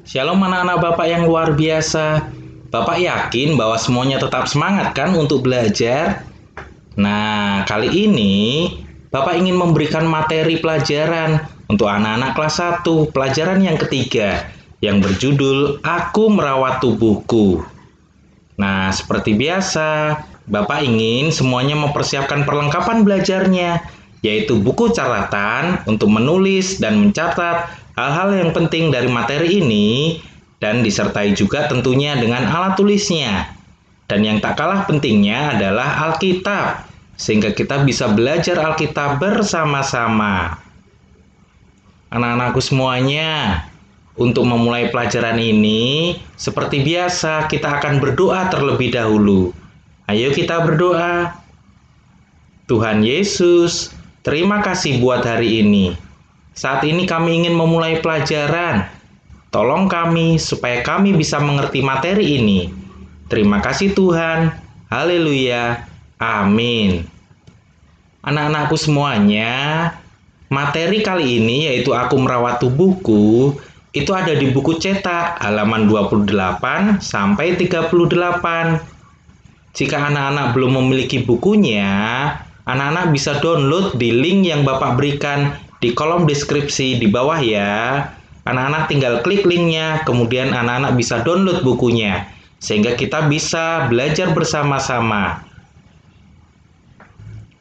Shalom anak-anak Bapak yang luar biasa. Bapak yakin bahwa semuanya tetap semangat kan untuk belajar? Nah, kali ini Bapak ingin memberikan materi pelajaran untuk anak-anak kelas 1, pelajaran yang ketiga, yang berjudul Aku Merawat Tubuhku. Nah, seperti biasa, Bapak ingin semuanya mempersiapkan perlengkapan belajarnya, yaitu buku catatan untuk menulis dan mencatat hal-hal yang penting dari materi ini, dan disertai juga tentunya dengan alat tulisnya. Dan yang tak kalah pentingnya adalah Alkitab, sehingga kita bisa belajar Alkitab bersama-sama. Anak-anakku semuanya, untuk memulai pelajaran ini, seperti biasa kita akan berdoa terlebih dahulu. Ayo kita berdoa. Tuhan Yesus, terima kasih buat hari ini. Saat ini kami ingin memulai pelajaran. Tolong kami supaya kami bisa mengerti materi ini. Terima kasih Tuhan. Haleluya. Amin. Anak-anakku semuanya, materi kali ini yaitu Aku Merawat Tubuhku, itu ada di buku cetak halaman 28 sampai 38. Jika anak-anak belum memiliki bukunya, anak-anak bisa download di link yang Bapak berikan di kolom deskripsi di bawah ya. Anak-anak tinggal klik linknya, kemudian anak-anak bisa download bukunya, sehingga kita bisa belajar bersama-sama.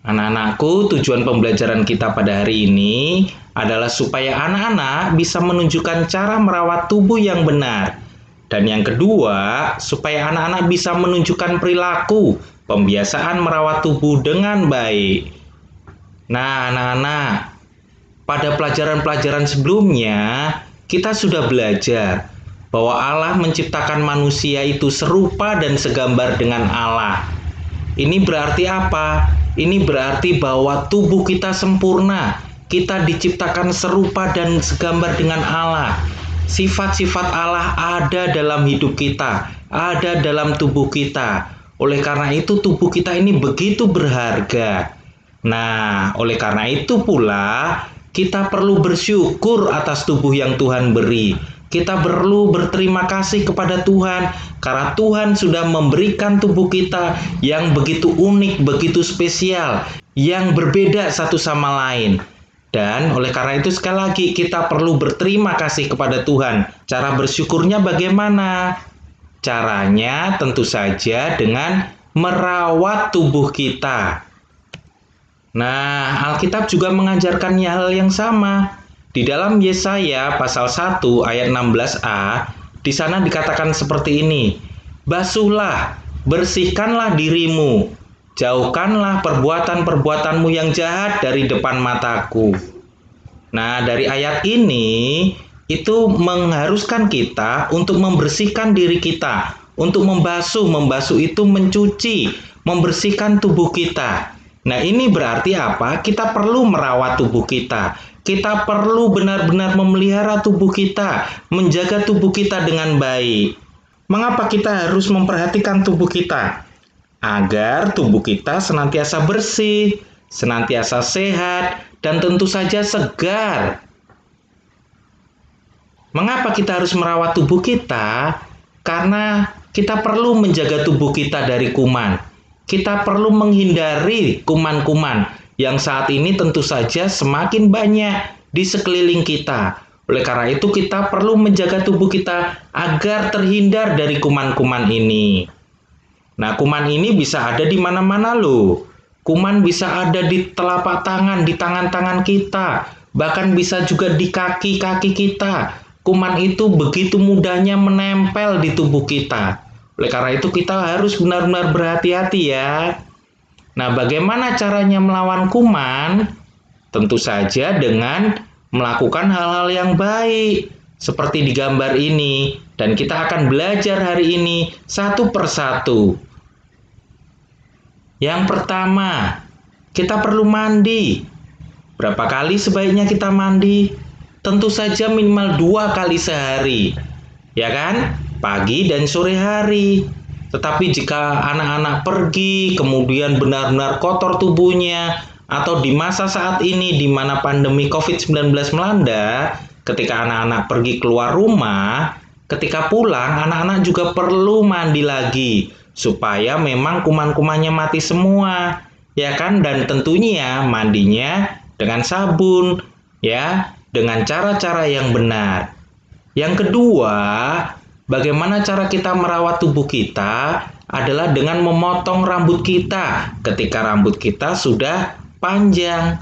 Anak-anakku, tujuan pembelajaran kita pada hari ini adalah supaya anak-anak bisa menunjukkan cara merawat tubuh yang benar. Dan yang kedua, supaya anak-anak bisa menunjukkan perilaku pembiasaan merawat tubuh dengan baik. Nah, anak-anak, pada pelajaran-pelajaran sebelumnya, kita sudah belajar bahwa Allah menciptakan manusia itu serupa dan segambar dengan Allah. Ini berarti apa? Ini berarti bahwa tubuh kita sempurna. Kita diciptakan serupa dan segambar dengan Allah. Sifat-sifat Allah ada dalam hidup kita, ada dalam tubuh kita. Oleh karena itu, tubuh kita ini begitu berharga. Nah, oleh karena itu pula, kita perlu bersyukur atas tubuh yang Tuhan beri. Kita perlu berterima kasih kepada Tuhan karena Tuhan sudah memberikan tubuh kita yang begitu unik, begitu spesial, yang berbeda satu sama lain. Dan oleh karena itu sekali lagi kita perlu berterima kasih kepada Tuhan. Cara bersyukurnya bagaimana? Caranya tentu saja dengan merawat tubuh kita. Nah, Alkitab juga mengajarkan hal yang sama. Di dalam Yesaya pasal 1 ayat 16a, di sana dikatakan seperti ini. Basuhlah, bersihkanlah dirimu, jauhkanlah perbuatan-perbuatanmu yang jahat dari depan mataku. Nah, dari ayat ini, itu mengharuskan kita untuk membersihkan diri kita, untuk membasuh. Membasuh itu mencuci, membersihkan tubuh kita. Nah, ini berarti apa? Kita perlu merawat tubuh kita. Kita perlu benar-benar memelihara tubuh kita, menjaga tubuh kita dengan baik. Mengapa kita harus memperhatikan tubuh kita? Agar tubuh kita senantiasa bersih, senantiasa sehat, dan tentu saja segar. Mengapa kita harus merawat tubuh kita? Karena kita perlu menjaga tubuh kita dari kuman. Kita perlu menghindari kuman-kuman yang saat ini tentu saja semakin banyak di sekeliling kita. Oleh karena itu kita perlu menjaga tubuh kita agar terhindar dari kuman-kuman ini. Nah, kuman ini bisa ada di mana-mana loh. Kuman bisa ada di telapak tangan, di tangan-tangan kita, bahkan bisa juga di kaki-kaki kita. Kuman itu begitu mudahnya menempel di tubuh kita. Oleh karena itu kita harus benar-benar berhati-hati ya. Nah, bagaimana caranya melawan kuman? Tentu saja dengan melakukan hal-hal yang baik, seperti di gambar ini. Dan kita akan belajar hari ini satu persatu. Yang pertama, kita perlu mandi. Berapa kali sebaiknya kita mandi? Tentu saja minimal 2 kali sehari. Ya kan? Pagi dan sore hari. Tetapi jika anak-anak pergi, kemudian benar-benar kotor tubuhnya, atau di masa saat ini di mana pandemi COVID-19 melanda, ketika anak-anak pergi keluar rumah, ketika pulang anak-anak juga perlu mandi lagi supaya memang kuman-kumannya mati semua, ya kan? Dan tentunya mandinya dengan sabun, ya, dengan cara-cara yang benar. Yang kedua, bagaimana cara kita merawat tubuh kita adalah dengan memotong rambut kita ketika rambut kita sudah panjang.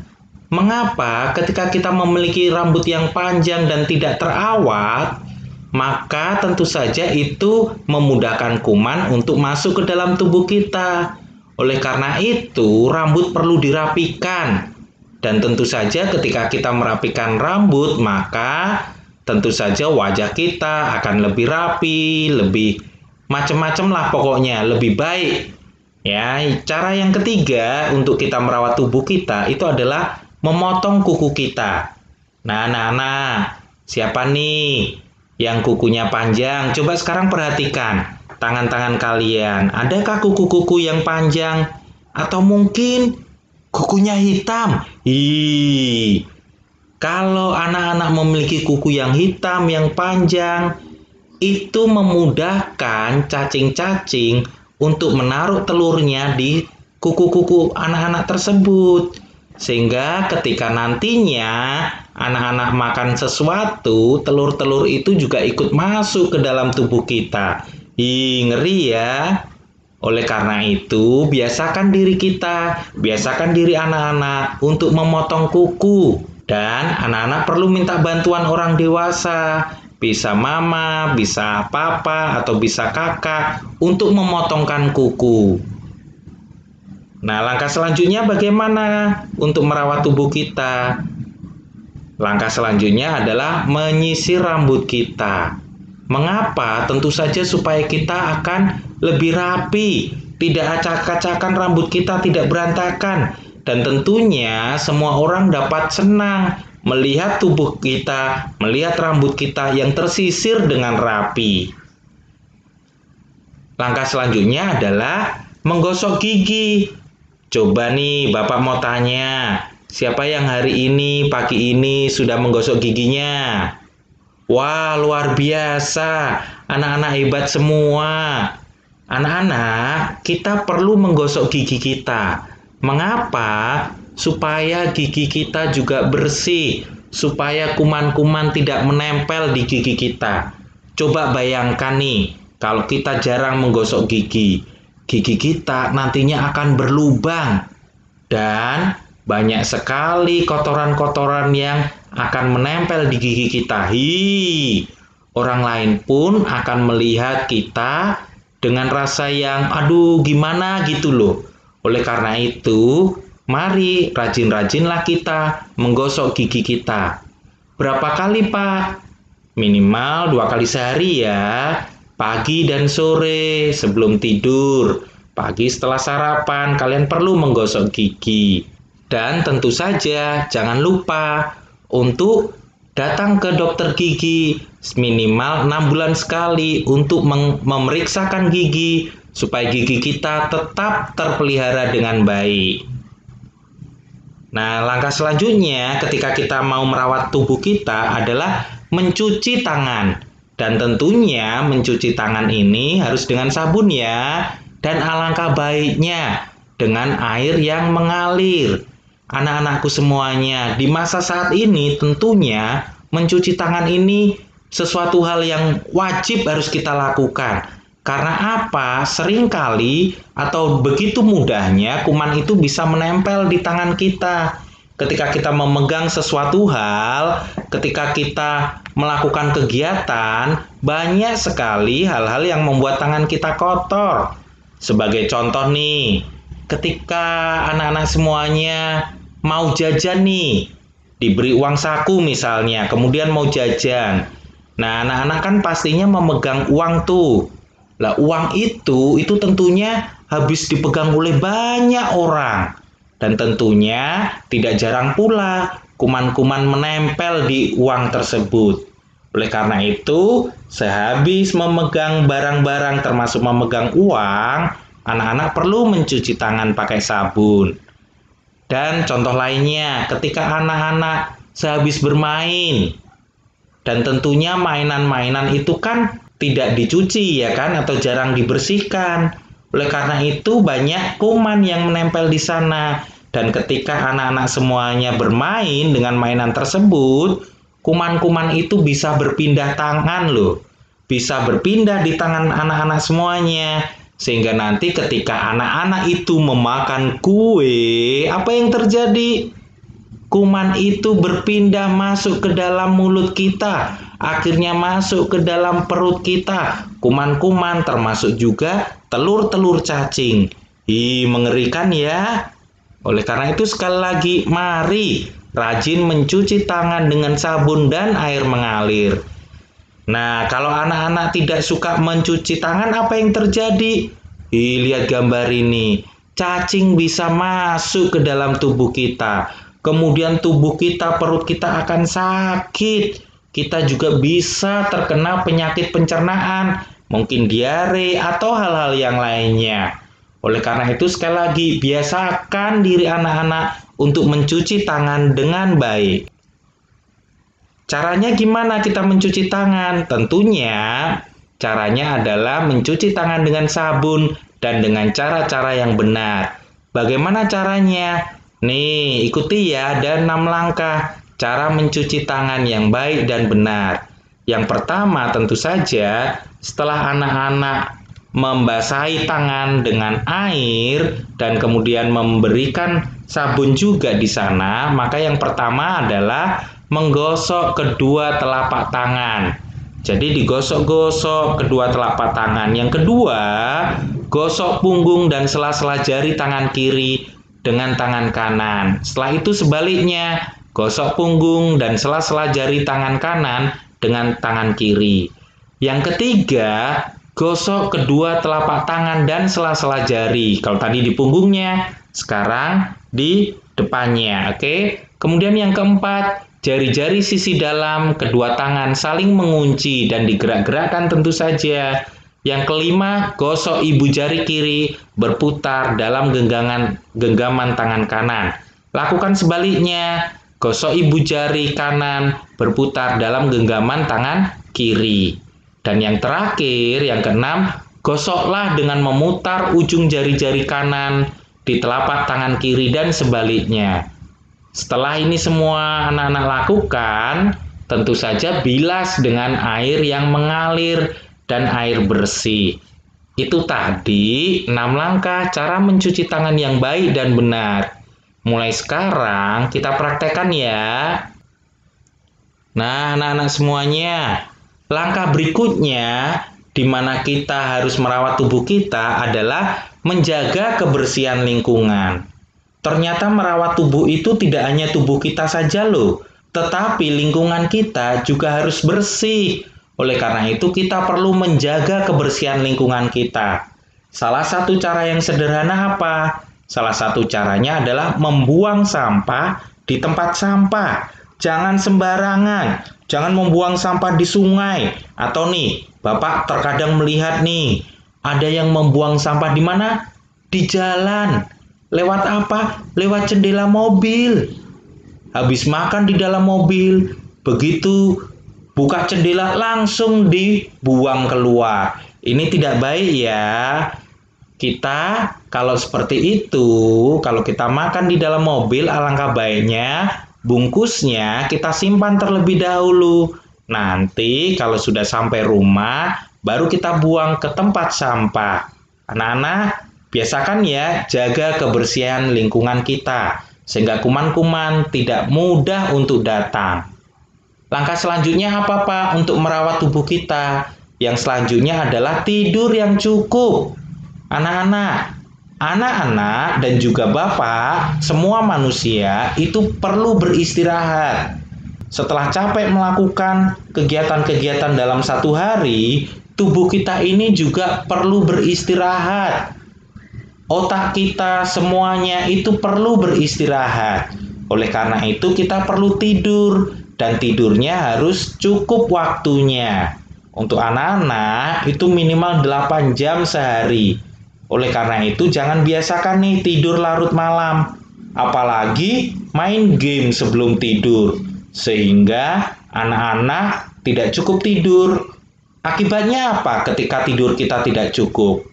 Mengapa? Ketika kita memiliki rambut yang panjang dan tidak terawat, maka tentu saja itu memudahkan kuman untuk masuk ke dalam tubuh kita. Oleh karena itu, rambut perlu dirapikan. Dan tentu saja ketika kita merapikan rambut, maka tentu saja wajah kita akan lebih rapi, lebih macam-macam lah pokoknya, lebih baik. Ya, cara yang ketiga untuk kita merawat tubuh kita itu adalah memotong kuku kita. Nah, anak-anak, siapa nih yang kukunya panjang? Coba sekarang perhatikan tangan-tangan kalian. Adakah kuku-kuku yang panjang? Atau mungkin kukunya hitam? Kalau anak-anak memiliki kuku yang hitam, yang panjang, itu memudahkan cacing-cacing untuk menaruh telurnya di kuku-kuku anak-anak tersebut. Sehingga ketika nantinya anak-anak makan sesuatu, telur-telur itu juga ikut masuk ke dalam tubuh kita. Ngeri ya. Oleh karena itu, biasakan diri kita, biasakan diri anak-anak untuk memotong kuku. Dan anak-anak perlu minta bantuan orang dewasa, bisa mama, bisa papa, atau bisa kakak untuk memotongkan kuku. Nah, langkah selanjutnya bagaimana untuk merawat tubuh kita? Langkah selanjutnya adalah menyisir rambut kita. Mengapa? Tentu saja supaya kita akan lebih rapi, tidak acak-acakan rambut kita, tidak berantakan. Dan tentunya semua orang dapat senang melihat tubuh kita, melihat rambut kita yang tersisir dengan rapi. Langkah selanjutnya adalah menggosok gigi. Coba nih, Bapak mau tanya, siapa yang hari ini, pagi ini sudah menggosok giginya? Wah, luar biasa. Anak-anak hebat semua. Anak-anak, kita perlu menggosok gigi kita. Mengapa? Supaya gigi kita juga bersih, supaya kuman-kuman tidak menempel di gigi kita. Coba bayangkan nih, kalau kita jarang menggosok gigi, gigi kita nantinya akan berlubang dan banyak sekali kotoran-kotoran yang akan menempel di gigi kita. Orang lain pun akan melihat kita dengan rasa yang aduh gimana gitu loh. Oleh karena itu, mari rajin-rajinlah kita menggosok gigi kita. Berapa kali, Pak? Minimal 2 kali sehari ya. Pagi dan sore sebelum tidur. Pagi setelah sarapan, kalian perlu menggosok gigi. Dan tentu saja jangan lupa untuk datang ke dokter gigi minimal 6 bulan sekali untuk memeriksakan gigi supaya gigi kita tetap terpelihara dengan baik. Nah, langkah selanjutnya ketika kita mau merawat tubuh kita adalah mencuci tangan. Dan tentunya mencuci tangan ini harus dengan sabun ya. Dan alangkah baiknya dengan air yang mengalir. Anak-anakku semuanya, di masa saat ini tentunya mencuci tangan ini sesuatu hal yang wajib harus kita lakukan. Karena apa? Seringkali atau begitu mudahnya kuman itu bisa menempel di tangan kita. Ketika kita memegang sesuatu hal, ketika kita melakukan kegiatan, banyak sekali hal-hal yang membuat tangan kita kotor. Sebagai contoh nih, ketika anak-anak semuanya mau jajan nih, diberi uang saku misalnya, kemudian mau jajan. Nah, anak-anak kan pastinya memegang uang tuh. Lah, uang itu tentunya habis dipegang oleh banyak orang. Dan tentunya tidak jarang pula kuman-kuman menempel di uang tersebut. Oleh karena itu, sehabis memegang barang-barang termasuk memegang uang, anak-anak perlu mencuci tangan pakai sabun. Dan contoh lainnya, ketika anak-anak sehabis bermain, Dan tentunya mainan-mainan itu kan tidak dicuci ya kan, atau jarang dibersihkan. Oleh karena itu banyak kuman yang menempel di sana. Dan ketika anak-anak semuanya bermain dengan mainan tersebut, kuman-kuman itu bisa berpindah tangan loh. Bisa berpindah di tangan anak-anak semuanya. Sehingga nanti ketika anak-anak itu memakan kue, apa yang terjadi? Kuman itu berpindah masuk ke dalam mulut kita, akhirnya masuk ke dalam perut kita. Kuman-kuman termasuk juga telur-telur cacing. Mengerikan ya. Oleh karena itu sekali lagi, mari rajin mencuci tangan dengan sabun dan air mengalir. Nah, kalau anak-anak tidak suka mencuci tangan, apa yang terjadi? Lihat gambar ini. Cacing bisa masuk ke dalam tubuh kita. Kemudian tubuh kita, perut kita akan sakit. Kita juga bisa terkena penyakit pencernaan, mungkin diare atau hal-hal yang lainnya. Oleh karena itu sekali lagi, biasakan diri anak-anak untuk mencuci tangan dengan baik. Caranya gimana kita mencuci tangan? Tentunya caranya adalah mencuci tangan dengan sabun dan dengan cara-cara yang benar. Bagaimana caranya? Nih, ikuti ya, ada 6 langkah cara mencuci tangan yang baik dan benar. Yang pertama tentu saja, setelah anak-anak membasahi tangan dengan air dan kemudian memberikan sabun juga di sana, maka yang pertama adalah menggosok kedua telapak tangan. Jadi digosok-gosok kedua telapak tangan. Yang kedua, gosok punggung dan sela-sela jari tangan kiri dengan tangan kanan. Setelah itu sebaliknya, gosok punggung dan sela-sela jari tangan kanan dengan tangan kiri. Yang ketiga, gosok kedua telapak tangan dan sela-sela jari. Kalau tadi di punggungnya, sekarang di depannya. Oke. Kemudian yang keempat, jari-jari sisi dalam kedua tangan saling mengunci dan digerak-gerakkan tentu saja. Yang kelima, gosok ibu jari kiri berputar dalam genggaman tangan kanan. Lakukan sebaliknya, gosok ibu jari kanan berputar dalam genggaman tangan kiri. Dan yang terakhir, yang keenam, gosoklah dengan memutar ujung jari-jari kanan di telapak tangan kiri dan sebaliknya. Setelah ini semua anak-anak lakukan, tentu saja bilas dengan air yang mengalir dan air bersih. Itu tadi 6 langkah cara mencuci tangan yang baik dan benar. Mulai sekarang kita praktekkan ya. Nah, anak-anak semuanya, langkah berikutnya di mana kita harus merawat tubuh kita adalah menjaga kebersihan lingkungan. Ternyata merawat tubuh itu tidak hanya tubuh kita saja loh, tetapi lingkungan kita juga harus bersih. Oleh karena itu kita perlu menjaga kebersihan lingkungan kita. Salah satu cara yang sederhana apa? Salah satu caranya adalah membuang sampah di tempat sampah. Jangan sembarangan. Jangan membuang sampah di sungai. Atau nih, Bapak terkadang melihat nih, ada yang membuang sampah di mana? Di jalan. Lewat apa? Lewat jendela mobil. Habis makan di dalam mobil, begitu buka jendela langsung dibuang keluar. Ini tidak baik ya. Kita kalau seperti itu, kalau kita makan di dalam mobil, alangkah baiknya bungkusnya kita simpan terlebih dahulu. Nanti kalau sudah sampai rumah, baru kita buang ke tempat sampah. Anak-anak, biasakan ya jaga kebersihan lingkungan kita, sehingga kuman-kuman tidak mudah untuk datang. Langkah selanjutnya apa Pak untuk merawat tubuh kita? Yang selanjutnya adalah tidur yang cukup. Anak-anak dan juga Bapak, semua manusia itu perlu beristirahat. Setelah capek melakukan kegiatan-kegiatan dalam satu hari, tubuh kita ini juga perlu beristirahat. Otak kita semuanya itu perlu beristirahat. Oleh karena itu kita perlu tidur. Dan tidurnya harus cukup waktunya. Untuk anak-anak itu minimal 8 jam sehari. Oleh karena itu jangan biasakan nih tidur larut malam. Apalagi main game sebelum tidur. Sehingga anak-anak tidak cukup tidur. Akibatnya apa ketika tidur kita tidak cukup?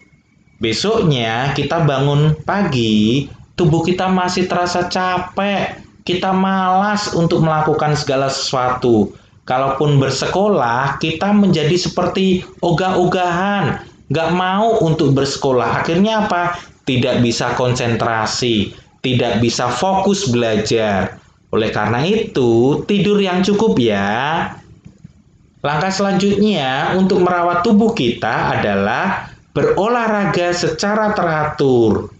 Besoknya kita bangun pagi, tubuh kita masih terasa capek. Kita malas untuk melakukan segala sesuatu. Kalaupun bersekolah, kita menjadi seperti ogah-ogahan. Nggak mau untuk bersekolah. Akhirnya apa? Tidak bisa konsentrasi, tidak bisa fokus belajar. Oleh karena itu, tidur yang cukup ya. Langkah selanjutnya untuk merawat tubuh kita adalah berolahraga secara teratur.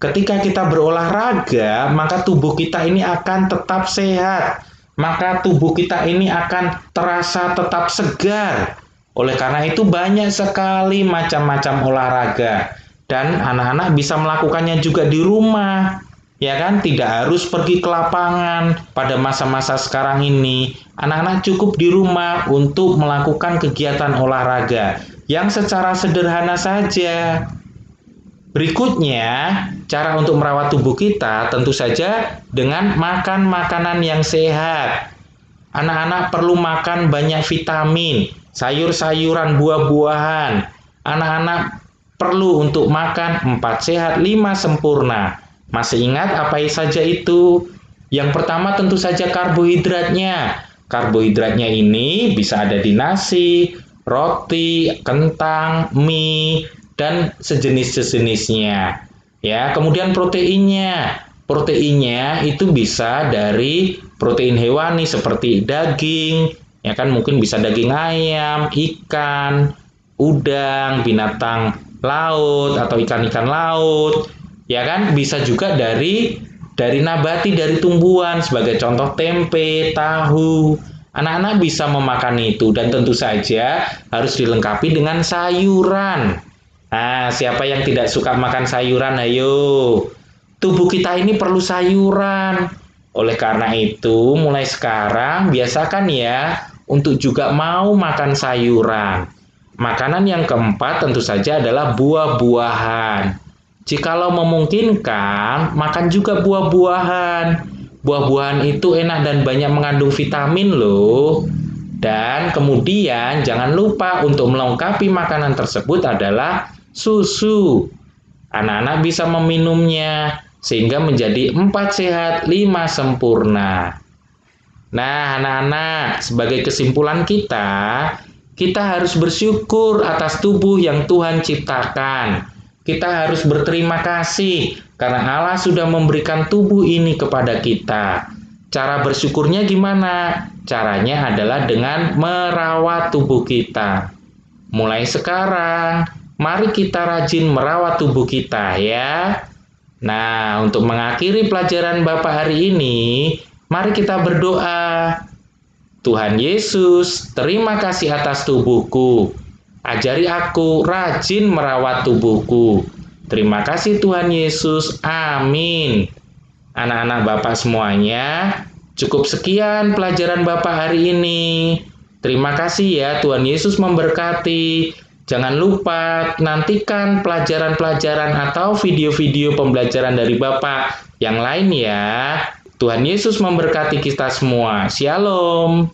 Ketika kita berolahraga, maka tubuh kita ini akan tetap sehat. Maka tubuh kita ini akan terasa tetap segar. Oleh karena itu banyak sekali macam-macam olahraga. Dan anak-anak bisa melakukannya juga di rumah. Ya kan, tidak harus pergi ke lapangan pada masa-masa sekarang ini. Anak-anak cukup di rumah untuk melakukan kegiatan olahraga yang secara sederhana saja. Berikutnya, cara untuk merawat tubuh kita tentu saja dengan makan makanan yang sehat. Anak-anak perlu makan banyak vitamin, sayur-sayuran, buah-buahan. Anak-anak perlu untuk makan 4 sehat, 5 sempurna. Masih ingat apa saja itu? Yang pertama tentu saja karbohidratnya. Karbohidratnya ini bisa ada di nasi, roti, kentang, mie, dan sejenis-sejenisnya. Ya, kemudian proteinnya. Proteinnya itu bisa dari protein hewani seperti daging, ya kan, mungkin bisa daging ayam, ikan, udang, binatang laut atau ikan-ikan laut. Ya kan, bisa juga dari nabati, dari tumbuhan, sebagai contoh tempe, tahu. Anak-anak bisa memakan itu dan tentu saja harus dilengkapi dengan sayuran. Nah, siapa yang tidak suka makan sayuran? Ayo. Tubuh kita ini perlu sayuran. Oleh karena itu, mulai sekarang biasakan ya untuk juga mau makan sayuran. Makanan yang keempat tentu saja adalah buah-buahan. Jikalau memungkinkan, makan juga buah-buahan. Buah-buahan itu enak dan banyak mengandung vitamin loh. Dan kemudian jangan lupa untuk melengkapi makanan tersebut adalah susu. Anak-anak bisa meminumnya sehingga menjadi 4 sehat, 5 sempurna. Nah, anak-anak, sebagai kesimpulan kita harus bersyukur atas tubuh yang Tuhan ciptakan. Kita harus berterima kasih karena Allah sudah memberikan tubuh ini kepada kita. Cara bersyukurnya gimana? Caranya adalah dengan merawat tubuh kita. Mulai sekarang, mari kita rajin merawat tubuh kita ya. Nah, untuk mengakhiri pelajaran Bapak hari ini, mari kita berdoa. Tuhan Yesus, terima kasih atas tubuhku. Ajari aku rajin merawat tubuhku. Terima kasih Tuhan Yesus. Amin. Anak-anak Bapak semuanya, cukup sekian pelajaran Bapak hari ini. Terima kasih ya, Tuhan Yesus memberkati. Jangan lupa nantikan pelajaran-pelajaran atau video-video pembelajaran dari Bapak yang lain ya. Tuhan Yesus memberkati kita semua. Shalom.